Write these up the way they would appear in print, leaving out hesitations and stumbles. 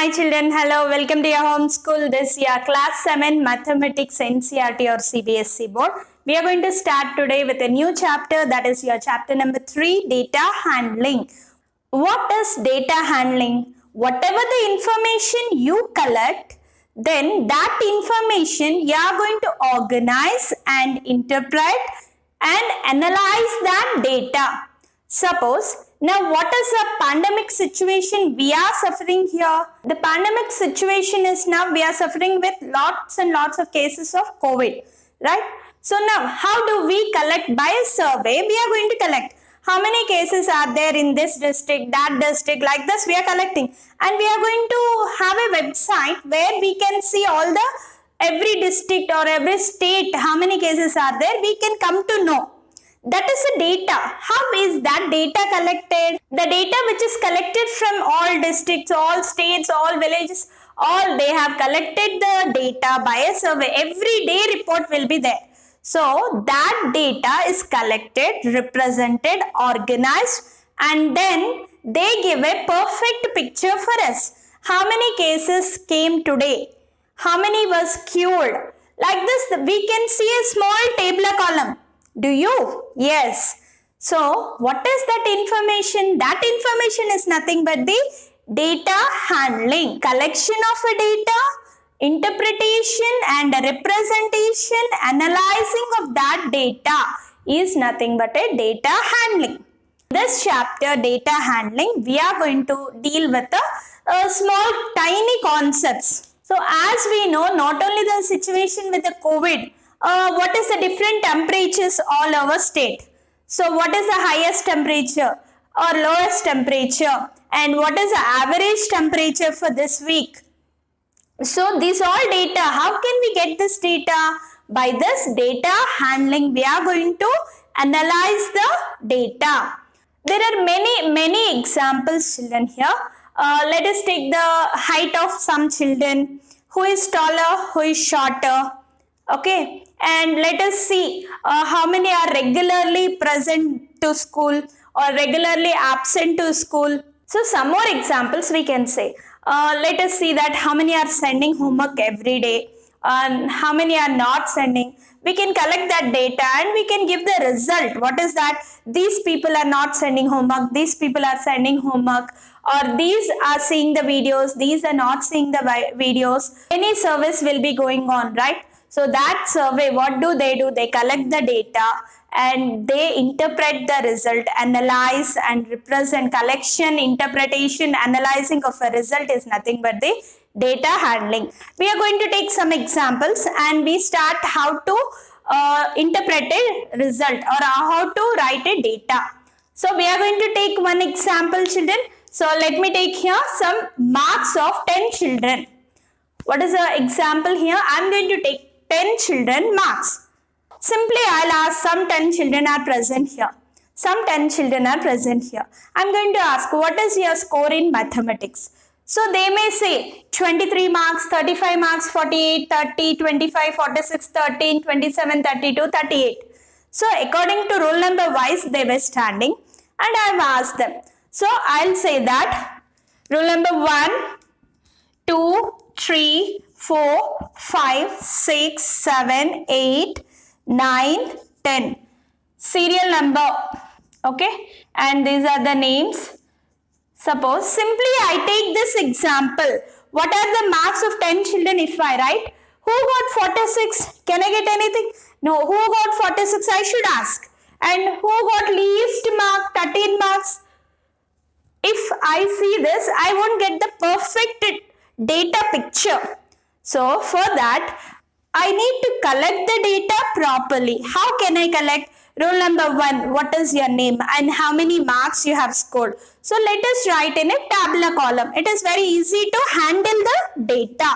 Hi children, hello, welcome to your home school this year, class 7 mathematics NCERT or CBSE board. We are going to start today with a new chapter, that is your chapter number 3, data handling. What is data handling? Whatever the information you collect, then that information you are going to organize and interpret and analyze that data. Suppose, now what is the pandemic situation we are suffering here? The pandemic situation is now we are suffering with lots and lots of cases of COVID, right? So now how do we collect? By a survey we are going to collect. How many cases are there in this district, that district, like this we are collecting. And we are going to have a website where we can see all the, every district or every state, how many cases are there, we can come to know. That is the data. How is that data collected? The data which is collected from all districts, all states, all villages, all they have collected the data by a survey. Every day report will be there. So that data is collected, represented, organized, and then they give a perfect picture for us. How many cases came today? How many was cured? Like this, we can see a small tabular column. Do you? Yes. So, what is that information? That information is nothing but the data handling. Collection of a data, interpretation and representation, analyzing of that data is nothing but a data handling. This chapter, data handling, we are going to deal with a small tiny concepts. So, as we know, not only the situation with the COVID, what is the different temperatures all over state? So what is the highest temperature or lowest temperature, and what is the average temperature for this week? So these all data, how can we get this data? By this data handling, we are going to analyze the data. There are many examples, children, here. Let us take the height of some children. Who is taller, who is shorter? Okay, and let us see how many are regularly present to school or regularly absent to school. So some more examples we can say. Let us see that how many are sending homework every day and how many are not sending. We can collect that data and we can give the result. What is that? These people are not sending homework, these people are sending homework, or these are seeing the videos, these are not seeing the videos. Any service will be going on, right? So that survey, what do? They collect the data and they interpret the result, analyze and represent. Collection, interpretation, analyzing of a result is nothing but the data handling. We are going to take some examples and we start how to interpret a result or how to write a data. So we are going to take one example, children. So let me take here some marks of 10 children. What is the example here? I am going to take 10 children marks. Simply I'll ask some 10 children are present here. Some 10 children are present here. I'm going to ask, what is your score in mathematics? So they may say 23 marks, 35 marks, 48, 30, 25, 46, 13, 27, 32, 38. So according to roll number wise they were standing and I've asked them. So I'll say that roll number 1, 2, 3, 4, 5, 6, 7, 8, 9, 10. Serial number. Okay. And these are the names. Suppose simply I take this example. What are the marks of 10 children if I write? Who got 46? Can I get anything? No. Who got 46? I should ask. And who got least mark? 13 marks. If I see this, I won't get the perfect data picture. So for that, I need to collect the data properly. How can I collect? Roll number 1, what is your name and how many marks you have scored? So let us write in a tabular column. It is very easy to handle the data.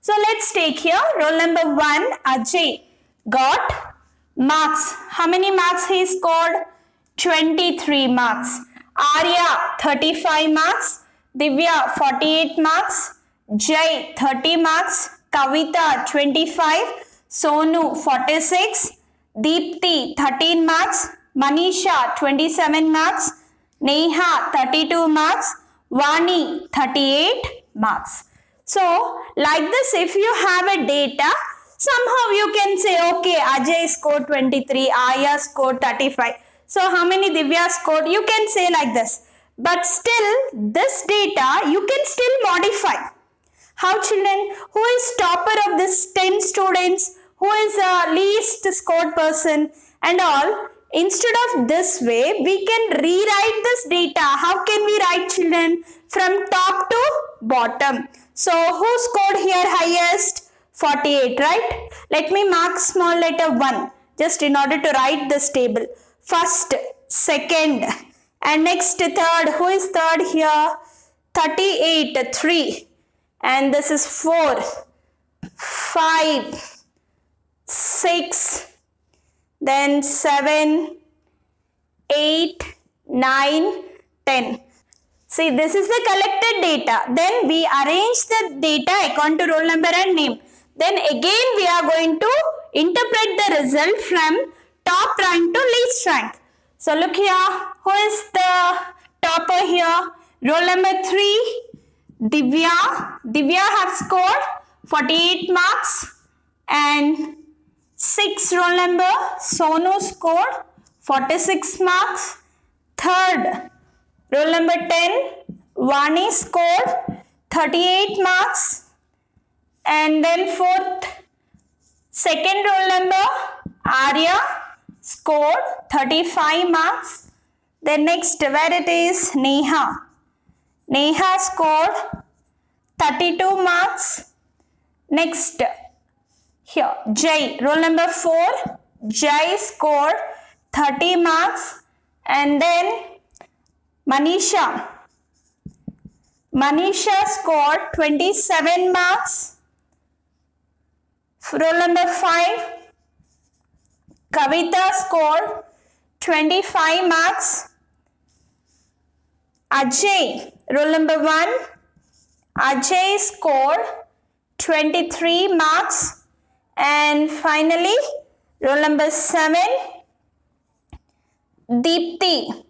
So let's take here roll number 1, Ajay got marks. How many marks he scored? 23 marks. Arya 35 marks. Divya 48 marks. Jai 30 marks. Kavita 25. Sonu 46. Deepthi 13 marks. Manisha 27 marks. Neha 32 marks. Vani 38. marks. So like this, if you have a data, somehow you can say, okay, Ajay scored 23, Aya scored 35. So how many Divya scored? You can say like this. But still, this data you can still modify. How, children? Who is topper of this 10 students? Who is the least scored person and all? Instead of this way, we can rewrite this data. How can we write, children? From top to bottom. So who scored here highest? 48, right? Let me mark small letter 1 just in order to write this table. First, second, and next third. Who is third here? 38, 3. And this is 4, 5, 6, then 7, 8, 9, 10. See, this is the collected data. Then we arrange the data according to roll number and name. Then again we are going to interpret the result from top rank to least rank. So look here, who is the topper here? Roll number 3, Divya. Divya have scored 48 marks, and 6 roll number Sonu scored 46 marks. Third, roll number 10, Vani scored 38 marks. And then fourth, second roll number Arya scored 35 marks. Then next, where it is, Neha. Neha scored 32 marks. Next, here, Jai, roll number 4, Jai scored 30 marks. And then Manisha. Manisha scored 27 marks. Roll number 5, Kavita scored 25 marks. Ajay, roll number 1, Ajay scored 23 marks. And finally, roll number 7, Deepthi.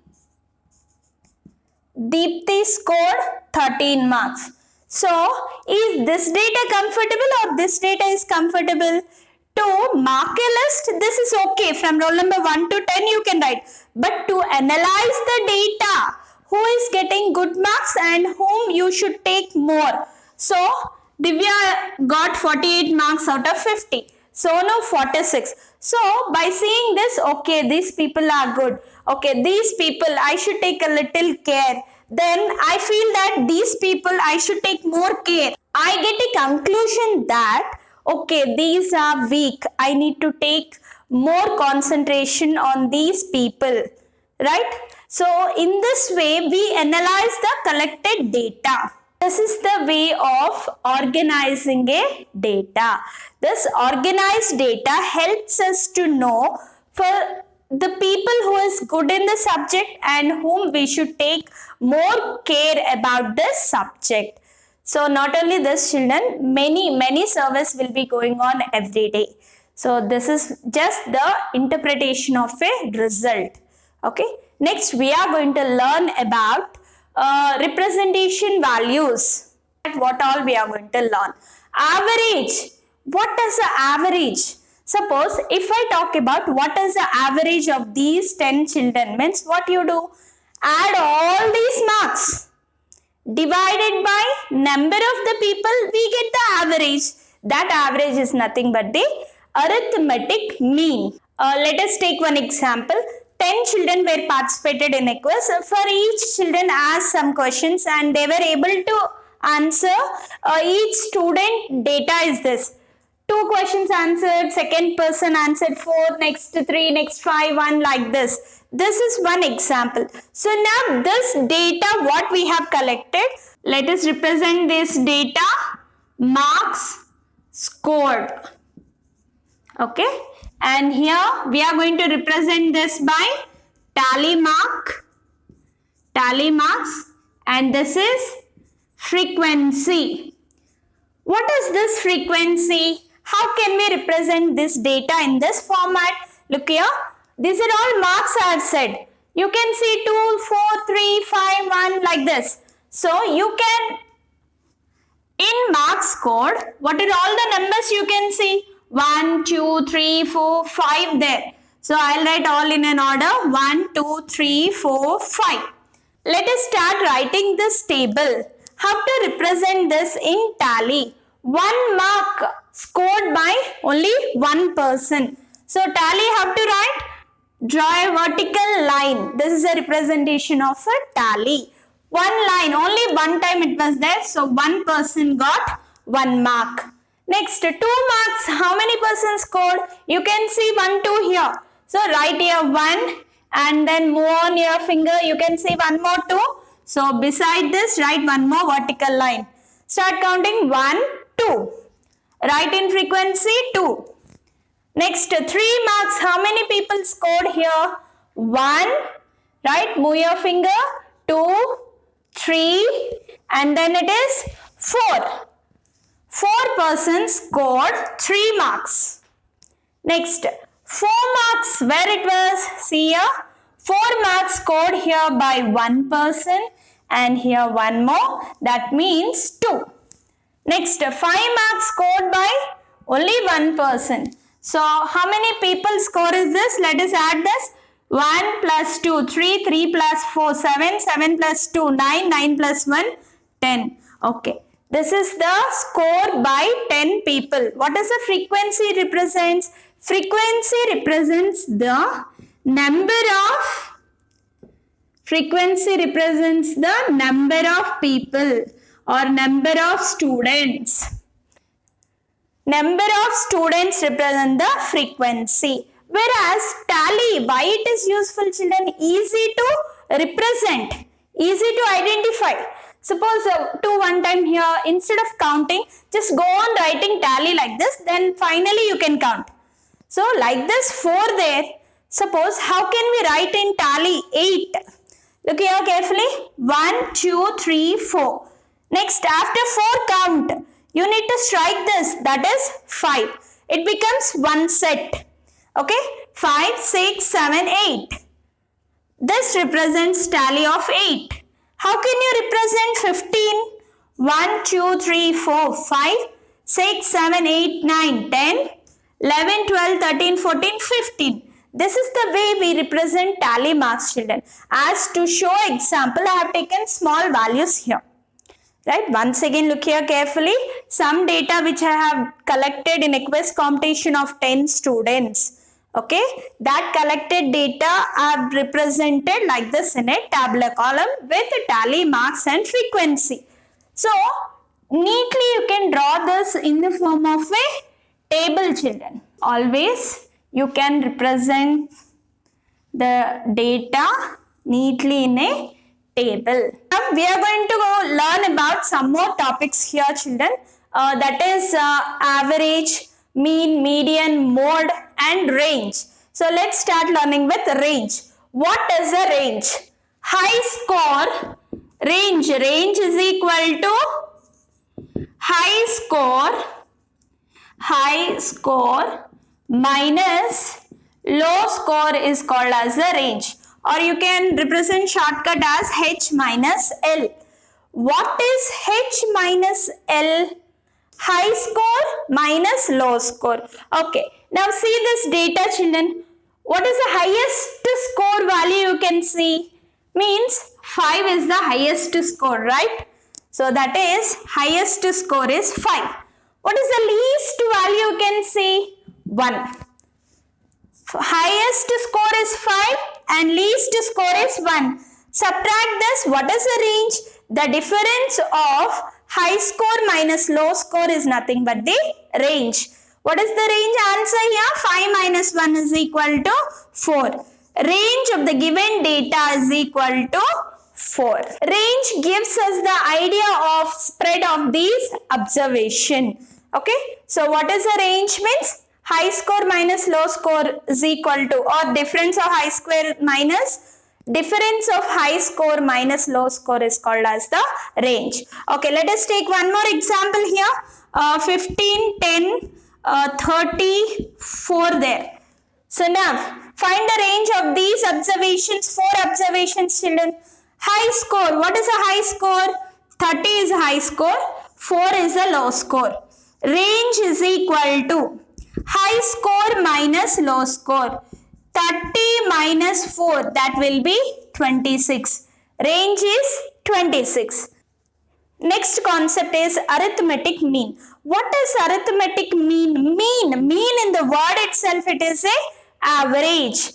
Deepthi scored 13 marks. So, is this data comfortable or this data is comfortable? To mark a list, this is okay. From roll number 1 to 10 you can write. But to analyze the data, who is getting good marks and whom you should take more. So, Divya got 48 marks out of 50. Sonu 46. So, by seeing this, okay, these people are good. Okay, these people I should take a little care. Then I feel that these people I should take more care. I get a conclusion that, okay, these are weak. I need to take more concentration on these people, right? So, in this way, we analyze the collected data. This is the way of organizing a data. This organized data helps us to know for the people who is good in the subject and whom we should take more care about this subject. So not only this, children, many surveys will be going on every day. So this is just the interpretation of a result. Okay. Next, we are going to learn about representation values. What all we are going to learn. Average. What is the average? Suppose if I talk about what is the average of these 10 children, means what you do? Add all these marks divided by number of the people, we get the average. That average is nothing but the arithmetic mean. Let us take one example. 10 children were participated in a quiz. For each children asked some questions and they were able to answer. Each student data is this. 2 questions answered, second person answered 4, next 3, next 5, 1, like this. This is one example. So now this data what we have collected, let us represent this data, marks scored. Okay. And here we are going to represent this by tally marks, and this is frequency. What is this frequency? How can we represent this data in this format? Look here. These are all marks I have said. You can see 2, 4, 3, 5, 1 like this. So you can In marks code, what are all the numbers you can see? 1, 2, 3, 4, 5 there. So I'll write all in an order. 1, 2, 3, 4, 5. Let us start writing this table. How to represent this in tally? 1 mark scored by only one person. So tally have to write, draw a vertical line. This is a representation of a tally. One line, only one time it was there. So one person got 1 mark. Next, 2 marks. How many persons scored? You can see 1, 2 here. So write here 1 and then move on your finger. You can see one more 2. So beside this, write one more vertical line. Start counting 1, 2. Write in frequency 2. Next, 3 marks. How many people scored here? 1. Right? Move your finger. 2, 3, and then it is 4. 4 persons scored 3 marks. Next, 4 marks. Where it was? See here. 4 marks scored here by one person and here one more. That means 2. Next, 5 marks scored by only one person. So, how many people score is this? Let us add this. 1 plus 2, 3, 3 plus 4, 7, 7 plus 2, 9, 9 plus 1, 10. Okay. This is the score by 10 people. What does the frequency represents? Frequency represents the number of people or number of students. Number of students represent the frequency. Whereas tally, why it is useful, children? Easy to represent, easy to identify. Suppose to one time here, instead of counting, just go on writing tally like this, then finally you can count. So like this 4 there. Suppose how can we write in tally 8? Look here carefully. 1, 2, 3, 4. Next, after 4 count, you need to strike this, that is 5. It becomes one set. Okay, 5, 6, 7, 8. This represents tally of 8. How can you represent 15? 1, 2, 3, 4, 5, 6, 7, 8, 9, 10, 11, 12, 13, 14, 15. This is the way we represent tally marks, children. As to show example, I have taken small values here. Right? Once again, look here carefully. Some data which I have collected in a quiz competition of 10 students. Okay, that collected data are represented like this in a tabular column with tally marks and frequency. So, neatly you can draw this in the form of a table, children. Always you can represent the data neatly in a table. Now we are going to go learn about some more topics here, children. That is average, mean, median, mode and range. So let's start learning with range. What is a range? High score, range is equal to high score minus low score is called as the range, or you can represent shortcut as H minus L. What is H minus L? High score minus low score. Okay, now see this data, children. What is the highest score value you can see? Means 5 is the highest score, right? So that is highest score is 5. What is the least value you can see? 1. Highest score is 5 and least score is 1. Subtract this. What is the range? The difference of high score minus low score is nothing but the range. What is the range answer here? 5 minus 1 is equal to 4. Range of the given data is equal to 4. Range gives us the idea of spread of these observation. Okay. So what is the range means? High score minus low score is equal to, or difference of high score minus difference of high score minus low score is called as the range. Okay, let us take one more example here. 15, 10, 34 there. So now, find the range of these observations, 4 observations, children. High score, what is a high score? 30 is high score. 4 is the low score. Range is equal to high score minus low score. 30 minus 4, that will be 26. Range is 26. Next concept is arithmetic mean. What is arithmetic mean? Mean in the word itself, it is a average.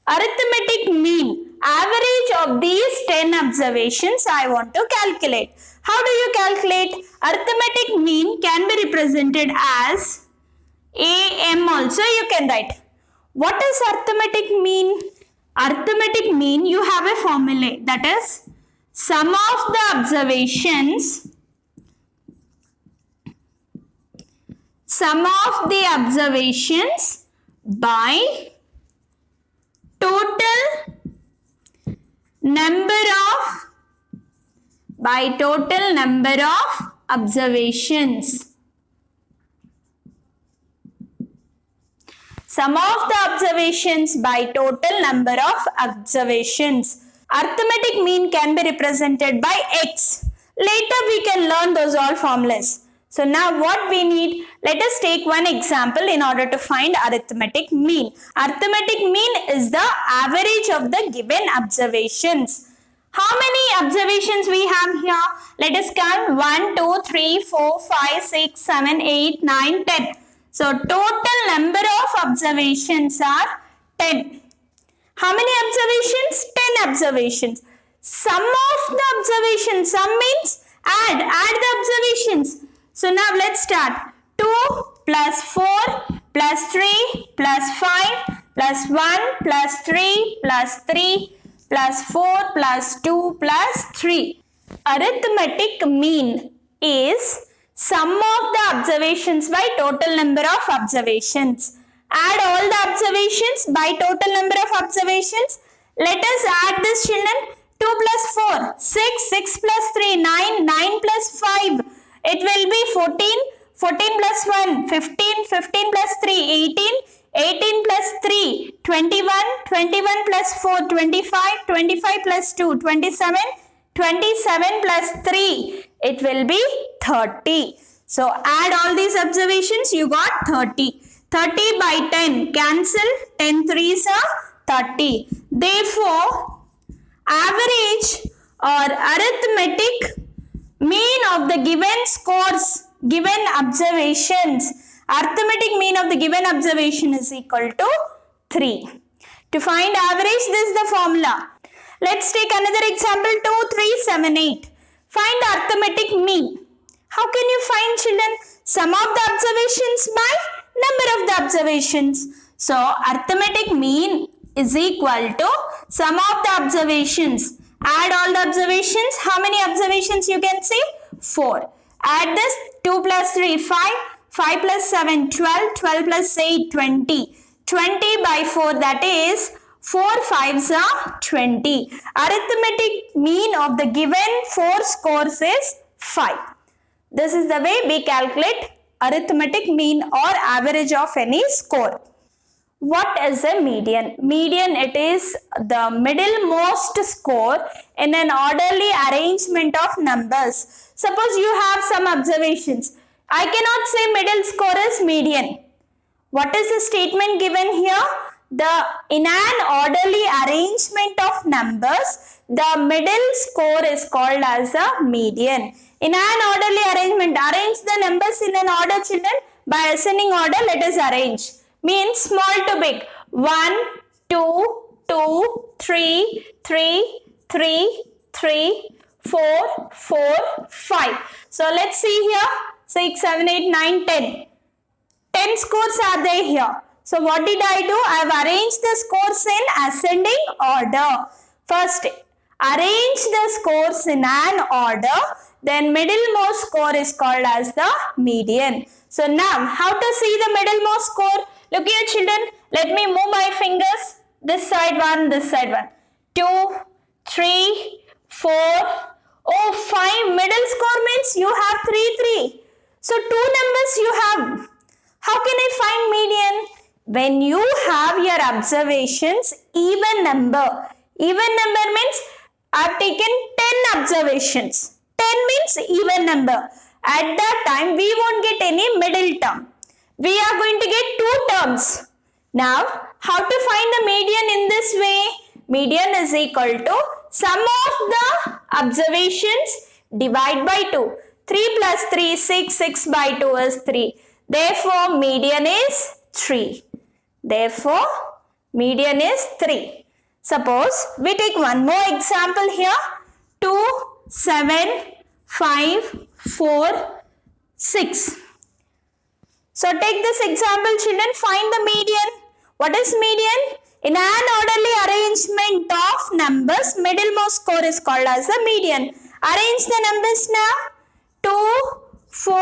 Arithmetic mean, average of these 10 observations I want to calculate. How do you calculate? Arithmetic mean can be represented as AM also you can write. What is arithmetic mean? Arithmetic mean, you have a formula, that is sum of the observations by total number of observations. Sum of the observations by total number of observations. Arithmetic mean can be represented by X. Later we can learn those all formulas. So now what we need, let us take one example in order to find arithmetic mean. Arithmetic mean is the average of the given observations. How many observations we have here? Let us count 1, 2, 3, 4, 5, 6, 7, 8, 9, 10. So total number of observations are 10. How many observations? 10 observations. Sum of the observations, sum means add the observations. So now let's start. 2 plus 4 plus 3 plus 5 plus 1 plus 3 plus 3 plus 4 plus 2 plus 3. Arithmetic mean is sum of the observations by total number of observations. Add all the observations by total number of observations. Let us add this, children. 2 plus 4, 6, 6 plus 3, 9, 9 plus 5. It will be 14, 14 plus 1, 15, 15 plus 3, 18, 18 plus 3, 21, 21 plus 4, 25, 25 plus 2, 27, 27 plus 3. It will be 30. So add all these observations, you got 30. 30 by 10, cancel, 10 3s are 30. Therefore, average or arithmetic mean of the given scores, given observations, arithmetic mean of the given observation is equal to 3. To find average, this is the formula. Let's take another example, 2, 3, 7, 8. Find arithmetic mean. How can you find, children? Sum of the observations by number of the observations. So, arithmetic mean is equal to sum of the observations. Add all the observations. How many observations you can see? 4. Add this. 2 plus 3, 5. 5 plus 7, 12. 12 plus 8, 20. 20 by 4, that is 4 5s are 20. Arithmetic mean of the given 4 scores is 5. This is the way we calculate arithmetic mean or average of any score. What is a median? Median, it is the middlemost score in an orderly arrangement of numbers. Suppose you have some observations. I cannot say middle score is median. What is the statement given here? In an orderly arrangement of numbers, the middle score is called as a median. In an orderly arrangement, arrange the numbers in an order, children. By ascending order, let us arrange. Means small to big. 1, 2, 2, 3, 3, 3, 3, 4, 4, 5. So let's see here. 6, 7, 8, 9, 10. 10 scores are there here. So what did I do? I have arranged the scores in ascending order. First, arrange the scores in an order. Then middlemost score is called as the median. So now, how to see the middlemost score? Look here, children. Let me move my fingers. This side 1, this side 1. 2, 3, 4. Oh, 5. Middle score means you have 3, 3. So 2 numbers you have. How can I find median? When you have your observations even number. Even number means I have taken 10 observations. 10 means even number. At that time, we won't get any middle term. We are going to get two terms. Now, how to find the median in this way? Median is equal to sum of the observations divide by 2. 3 plus 3, 6. 6 by 2 is 3. Therefore, median is 3. Therefore, median is 3. Suppose we take one more example here. 2, 7, 5, 4, 6. So take this example, children. Find the median. What is median? In an orderly arrangement of numbers, middlemost score is called as the median. Arrange the numbers now. 2, 4,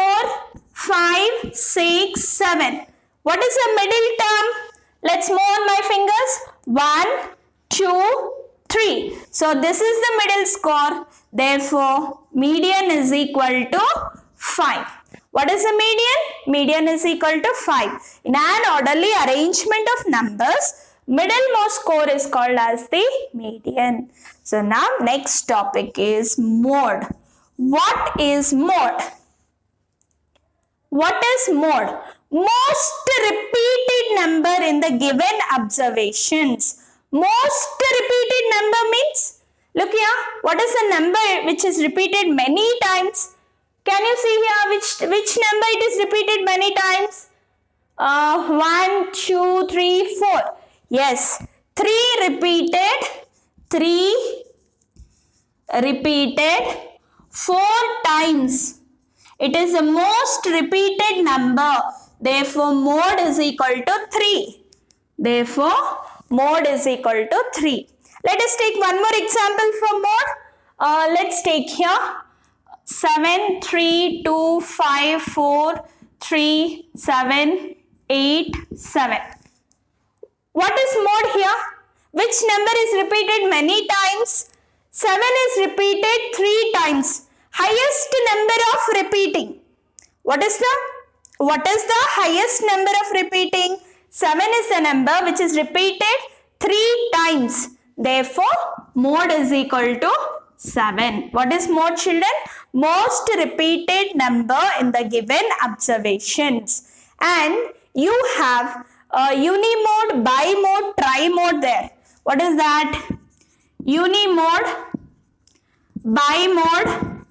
5, 6, 7. What is the middle term? Let's move on my fingers. 1, 2, 3. So this is the middle score. Therefore, median is equal to 5. What is the median? Median is equal to 5. In an orderly arrangement of numbers, middlemost score is called as the median. So now next topic is mode. What is mode? What is mode? Most repeated number in the given observations. Most repeated number means, look here, what is the number which is repeated many times? Can you see here which number it is repeated many times? 1, 2, 3, 4. Yes, 3 repeated 4 times. It is the most repeated number. Therefore, mode is equal to 3. Therefore, mode is equal to 3. Let us take one more example for mode. Let's take here 7, 3, 2, 5, 4, 3, 7, 8, 7. What is mode here? Which number is repeated many times? 7 is repeated 3 times. Highest number of repeating. What is the highest number of repeating? 7 is the number which is repeated 3 times. Therefore, mode is equal to 7. What is mode, children? Most repeated number in the given observations. And you have unimode, bimode, trimode there. What is that? Unimode, bimode,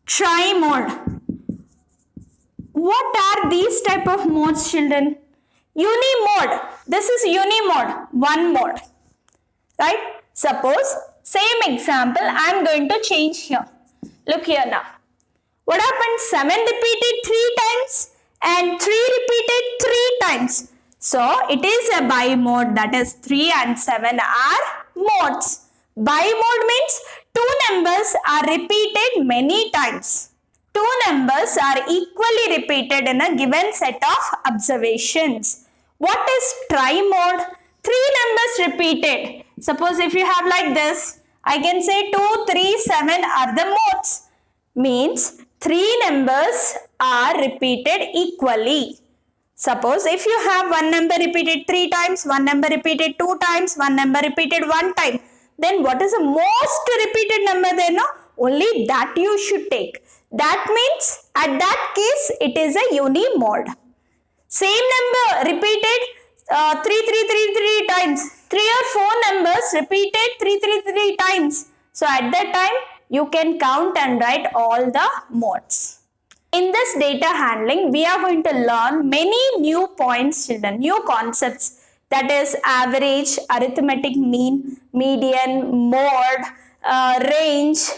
trimode. What are these type of modes, children? Unimode. This is unimode, one mode. Right? Suppose, same example, I am going to change here. Look here now. What happened? 7 repeated 3 times and 3 repeated 3 times. So, it is a bimode, that is 3 and 7 are modes. Bimode means 2 numbers are repeated many times. 2 numbers are equally repeated in a given set of observations. What is trimode? 3 numbers repeated. Suppose if you have like this, I can say 2, 3, 7 are the modes. Means 3 numbers are repeated equally. Suppose if you have one number repeated 3 times, one number repeated 2 times, one number repeated 1 time, then what is the most repeated number there? No? Only that you should take. That means at that case it is a unimode. Same number repeated 3 times. 3 or 4 numbers repeated 3 times. So at that time you can count and write all the modes. In this data handling, we are going to learn many new points, children, new concepts. That is average, arithmetic mean, median, mode, range,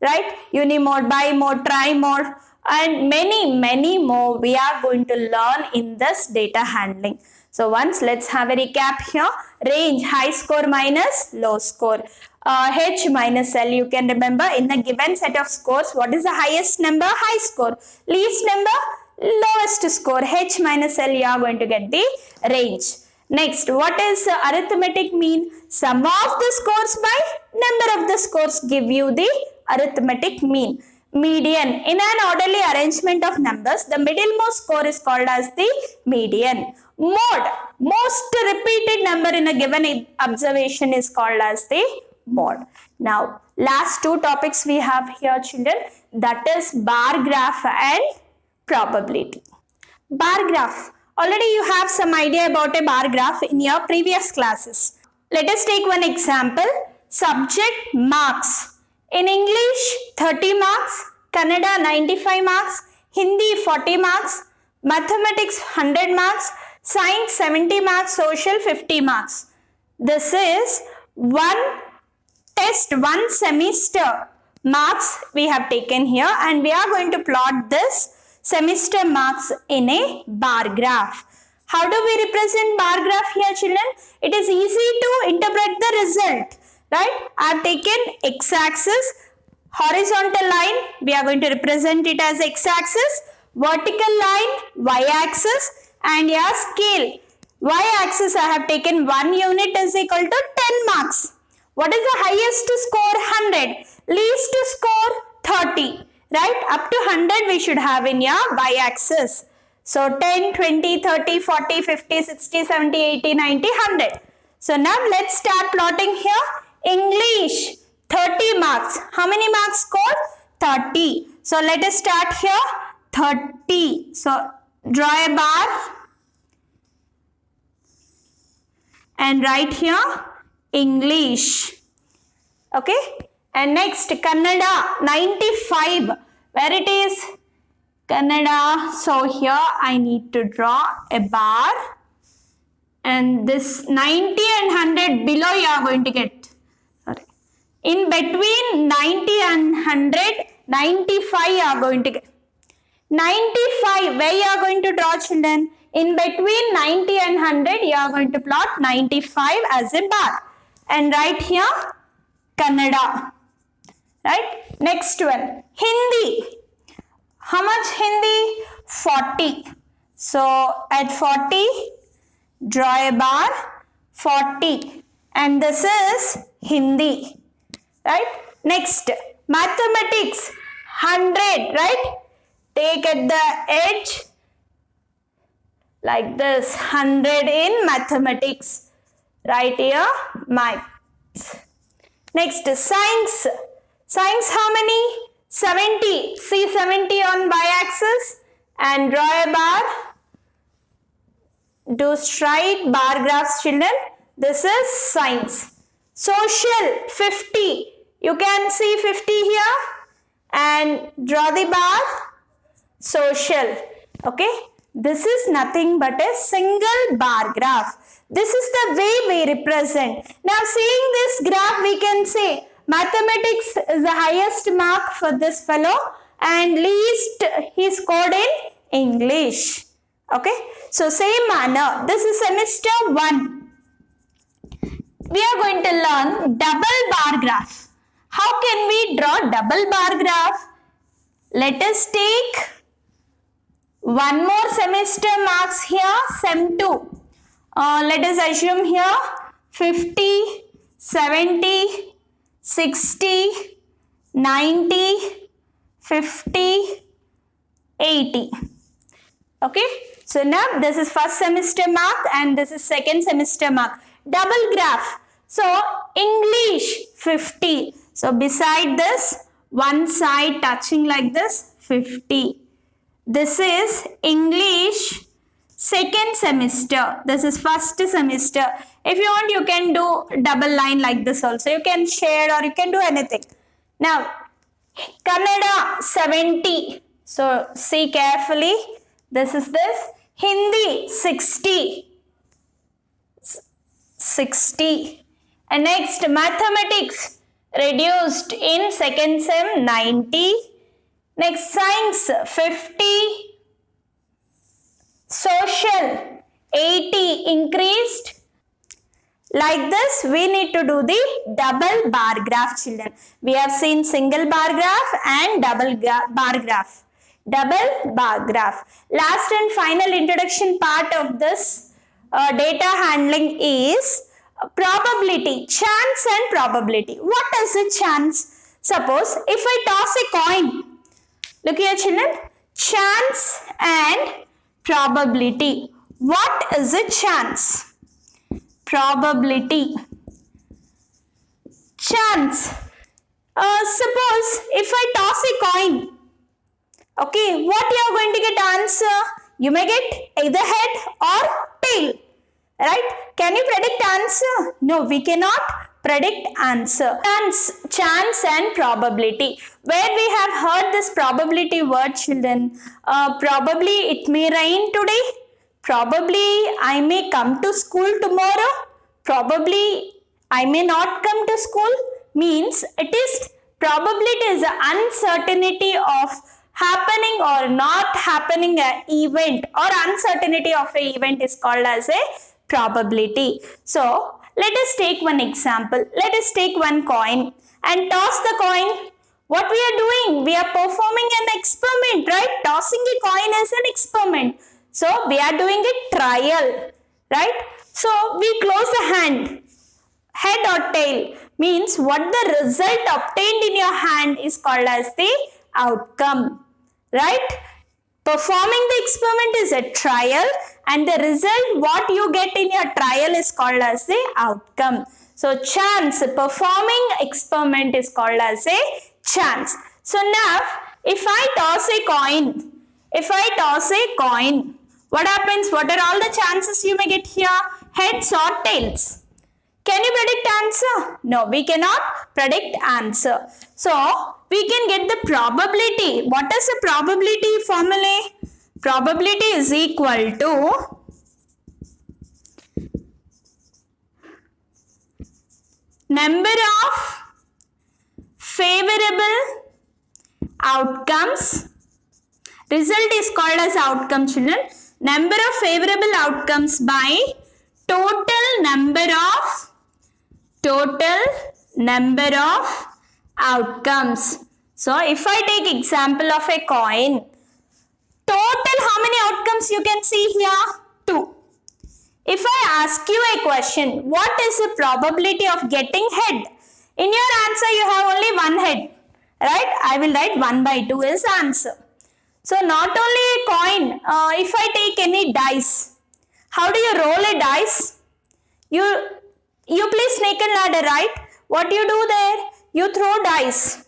right? Unimode, bimode, trimode, and many more we are going to learn in this data handling. So once let's have a recap here. Range, high score minus low score. H minus L, you can remember in the given set of scores, what is the highest number? High score. Least number? Lowest score. H minus L, you are going to get the range. Next, what is arithmetic mean? Sum of the scores by number of the scores give you the arithmetic mean. Median, in an orderly arrangement of numbers, the middlemost score is called as the median. Mode, most repeated number in a given observation is called as the mode. Now, last two topics we have here, children, that is bar graph and probability. Bar graph. Already you have some idea about a bar graph in your previous classes. Let us take one example. Subject marks. In English, 30 marks. Kannada, 95 marks. Hindi, 40 marks. Mathematics, 100 marks. Science, 70 marks. Social, 50 marks. This is one test, one semester marks we have taken here, and we are going to plot this semester marks in a bar graph. How do we represent bar graph here, children? It is easy to interpret the result, right? I have taken x-axis, horizontal line, we are going to represent it as x-axis, vertical line, y-axis, and your scale. Y-axis I have taken 1 unit is equal to 10 marks. What is the highest score? 100. Least score? 30. Right? Up to 100 we should have in your y-axis. So 10, 20, 30, 40, 50, 60, 70, 80, 90, 100. So now let's start plotting here. English, 30 marks. How many marks scored? 30. So let us start here. 30. So draw a bar and write here English. Okay. And next, Kannada, 95. Where it is? Kannada. So here I need to draw a bar. And this 90 and 100 below you are going to get. Sorry. In between 90 and 100, 95 you are going to get. 95, where you are going to draw, children? In between 90 and 100, you are going to plot 95 as a bar. And write here, Kannada. Right? Next one, Hindi. How much Hindi? 40. So, at 40, draw a bar, 40. And this is Hindi. Right? Next, mathematics, 100. Right? Take at the edge, like this, 100 in mathematics. Right here, maths. Next, science. Science, how many? 70. See 70 on y-axis and draw a bar. Do straight bar graphs, children. This is science. Social, 50. You can see 50 here and draw the bar. Social. Okay. This is nothing but a single bar graph. This is the way we represent. Now seeing this graph, we can say mathematics is the highest mark for this fellow and least he scored in English. Okay. So same manner, this is semester 1. We are going to learn double bar graph. How can we draw double bar graph? Let us take one more semester marks here, Sem 2. Let us assume here 50, 70, 60, 90, 50, 80. Okay. So now this is first semester mark and this is second semester mark. Double graph. So English 50. So beside this, one side touching like this, 50. This is English second semester. This is first semester. If you want, you can do double line like this also. You can share or you can do anything. Now, Kannada 70. So see carefully. This is this. Hindi 60. 60. And next, mathematics reduced in second sem 90. Next, science 50, social 80 increased. Like this, we need to do the double bar graph, children. We have seen single bar graph and double bar graph. Double bar graph. Last and final introduction part of this data handling is probability, chance and probability. What is a chance? Suppose if I toss a coin, look here, children, chance and probability. What is a chance? Probability. chance. Suppose if I toss a coin, okay, what you are going to get answer? You may get either head or tail, right? Can you predict answer? No, we cannot predict answer. Chance and probability. Where we have heard this probability word, children? Probably it may rain today. Probably I may come to school tomorrow. Probably I may not come to school. Means it is probability is the uncertainty of happening or not happening an event, or uncertainty of an event is called as a probability. So let us take one example. Let us take one coin and toss the coin. What we are doing? We are performing an experiment, right? Tossing a coin is an experiment. So we are doing a trial, right? So we close the hand. Head or tail means what the result obtained in your hand is called as the outcome, right? Performing the experiment is a trial, and the result what you get in your trial is called as the outcome. So chance, performing experiment is called as a chance. So now if I toss a coin, what happens? What are all the chances you may get here? Heads or tails? Can you predict answer? No, we cannot predict answer. So we can get the probability. What is the probability formula? Probability is equal to number of favorable outcomes. Result is called as outcome, children. Number of favorable outcomes by total number of outcomes. So if I take example of a coin, total how many outcomes you can see here? 2. If I ask you a question, what is the probability of getting head? In your answer you have only one head, right? I will write 1/2 is answer. So not only a coin, if I take any dice, how do you roll a dice? You play snake and ladder, right? What you do there? You throw dice,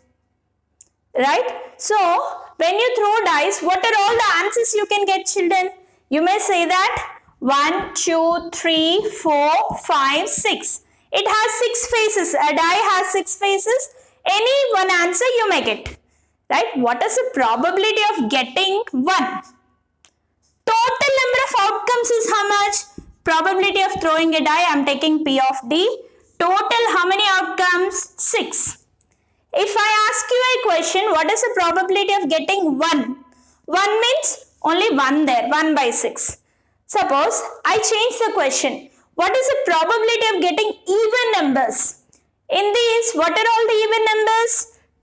right? So when you throw dice, what are all the answers you can get, children? You may say that 1, 2, 3, 4, 5, 6. It has 6 faces. A die has 6 faces. Any one answer you may get, right? What is the probability of getting 1? Total number of outcomes is how much? Probability of throwing a die, I am taking P of D. Total how many outcomes? 6. If I ask you a question, what is the probability of getting 1? 1 means only 1 there, 1/6. Suppose I change the question. What is the probability of getting even numbers? In these, what are all the even numbers?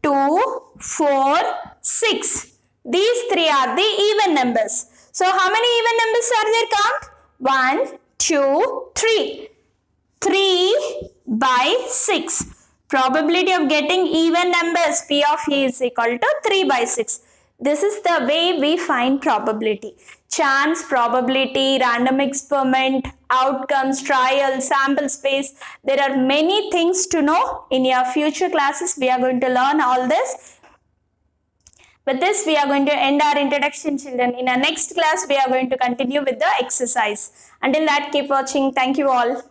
2, 4, 6. These 3 are the even numbers. So how many even numbers are there? Count. 1, 2, 3. 3/6. Probability of getting even numbers, P of A is equal to 3/6. This is the way we find probability. Chance, probability, random experiment, outcomes, trial, sample space. There are many things to know. In your future classes, we are going to learn all this. With this, we are going to end our introduction, children. In our next class, we are going to continue with the exercise. Until that, keep watching. Thank you all.